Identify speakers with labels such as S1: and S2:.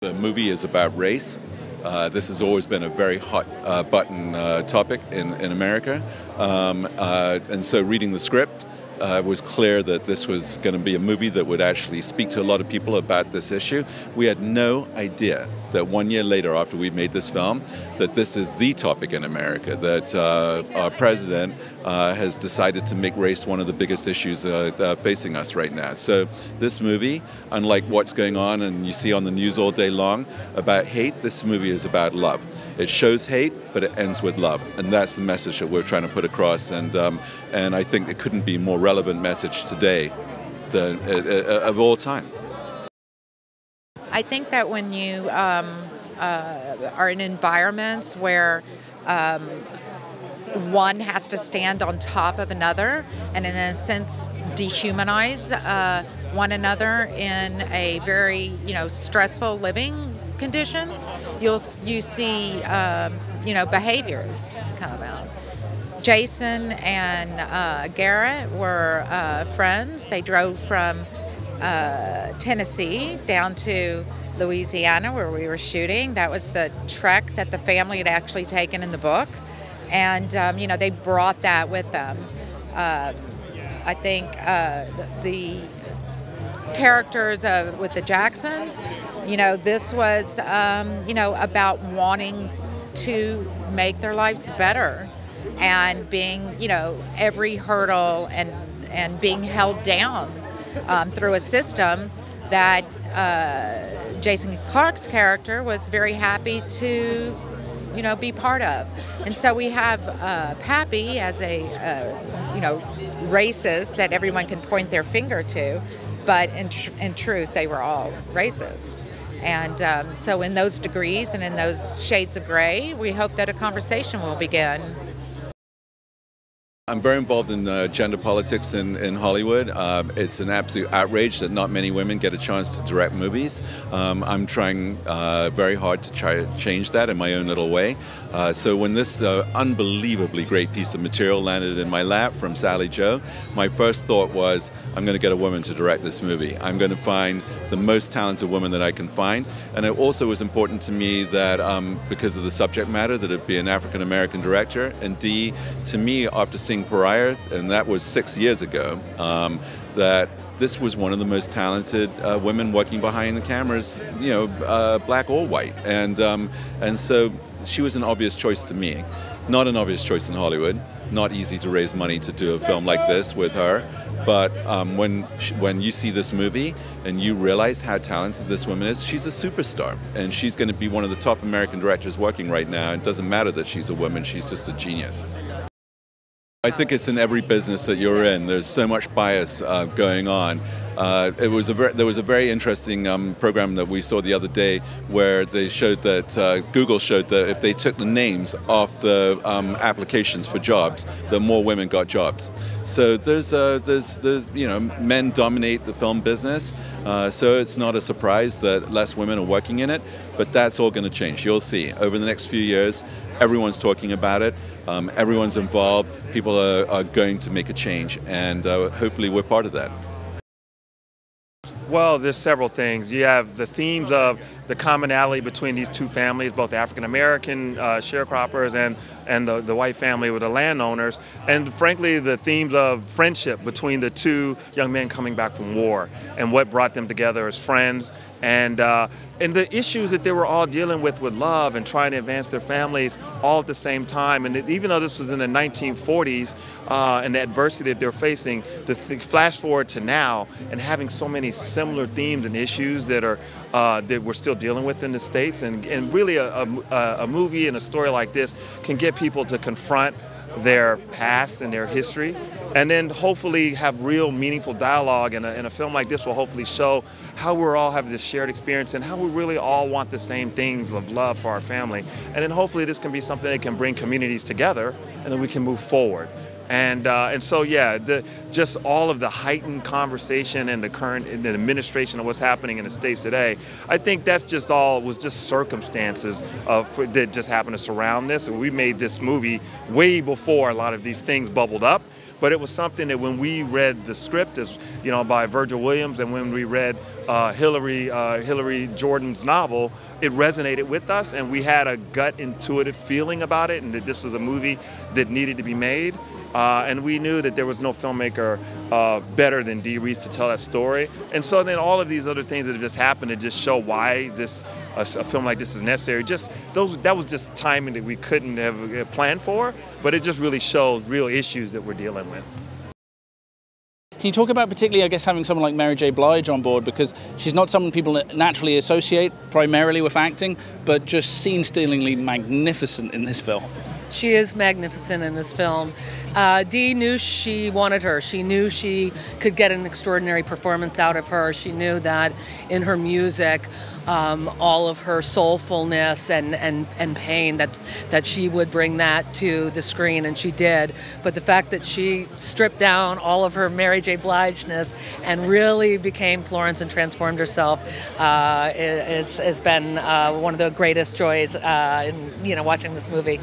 S1: The movie is about race. This has always been a very hot button topic in America. And so reading the script, it was clear that this was going to be a movie that would actually speak to a lot of people about this issue. We had no idea that 1 year later, after we made this film, that this is the topic in America, that our president has decided to make race one of the biggest issues facing us right now. So this movie, unlike what's going on and you see on the news all day long about hate, this movie is about love. It shows hate, but it ends with love, and that's the message that we're trying to put across. And I think it couldn't be a more relevant message today than of all time.
S2: I think that when you are in environments where one has to stand on top of another and in a sense dehumanize one another in a very stressful living condition, you see behaviors come out. Jason and Garrett were friends. They drove from Tennessee down to Louisiana where we were shooting. That was the trek that the family had actually taken in the book, and they brought that with them. I think the characters with the Jacksons, this was about wanting to make their lives better and being every hurdle and being held down through a system that Jason Clarke's character was very happy to, be part of. And so we have Pappy as a, racist that everyone can point their finger to, but in truth, they were all racist. And so in those degrees and in those shades of gray, we hope that a conversation will begin.
S1: I'm very involved in gender politics in Hollywood. It's an absolute outrage that not many women get a chance to direct movies. I'm trying very hard to try to change that in my own little way. So when this unbelievably great piece of material landed in my lap from Sally Jo, my first thought was, I'm going to get a woman to direct this movie. I'm going to find the most talented woman that I can find. And it also was important to me that because of the subject matter, that it be an African-American director. And D, to me, after seeing Pariah, and that was 6 years ago, that this was one of the most talented women working behind the cameras, black or white, and so she was an obvious choice to me. Not an obvious choice in Hollywood. Not easy to raise money to do a film like this with her, but when you see this movie and you realize how talented this woman is, she's a superstar, and she's going to be one of the top American directors working right now. It doesn't matter that she's a woman; she's just a genius. I think it's in every business that you're in. There's so much bias going on. There was a very interesting program that we saw the other day where they showed that Google showed that if they took the names off the applications for jobs, that more women got jobs. So there's men dominate the film business. So it's not a surprise that less women are working in it. But that's all going to change. You'll see over the next few years. Everyone's talking about it. Everyone's involved. People are going to make a change, and hopefully we're part of that.
S3: Well, there's several things. You have the themes of the commonality between these two families, both the African-American sharecroppers and the white family with the landowners, and frankly the themes of friendship between the two young men coming back from war and what brought them together as friends, and the issues that they were all dealing with love and trying to advance their families all at the same time. And even though this was in the 1940s and the adversity that they're facing, to flash forward to now and having so many similar themes and issues that we're still dealing with in the States, and really a movie and a story like this can get people to confront their past and their history, and then hopefully have real meaningful dialogue, and a film like this will hopefully show how we're all having this shared experience and how we really all want the same things of love for our family. And then hopefully this can be something that can bring communities together, and then we can move forward. And so yeah, just all of the heightened conversation and the current administration of what's happening in the States today, I think that's just was circumstances that just happened to surround this. And we made this movie way before a lot of these things bubbled up. but it was something that when we read the script, as you know, by Virgil Williams, and when we read Hillary Jordan's novel, it resonated with us, and we had a gut intuitive feeling about it, and that this was a movie that needed to be made. And we knew that there was no filmmaker better than Dee Reese to tell that story. And so then all of these other things that have just happened to just show why a film like this is necessary. That was just timing that we couldn't have planned for, but it just really shows real issues that we're dealing with.
S4: Can you talk about particularly, I guess, having someone like Mary J. Blige on board, because she's not someone people naturally associate primarily with acting, but just scene-stealingly magnificent in this film?
S5: She is magnificent in this film. Dee knew she wanted her. She knew she could get an extraordinary performance out of her. She knew that in her music, all of her soulfulness and pain, that she would bring that to the screen, and she did. But the fact that she stripped down all of her Mary J. Blige-ness and really became Florence and transformed herself has been one of the greatest joys in watching this movie.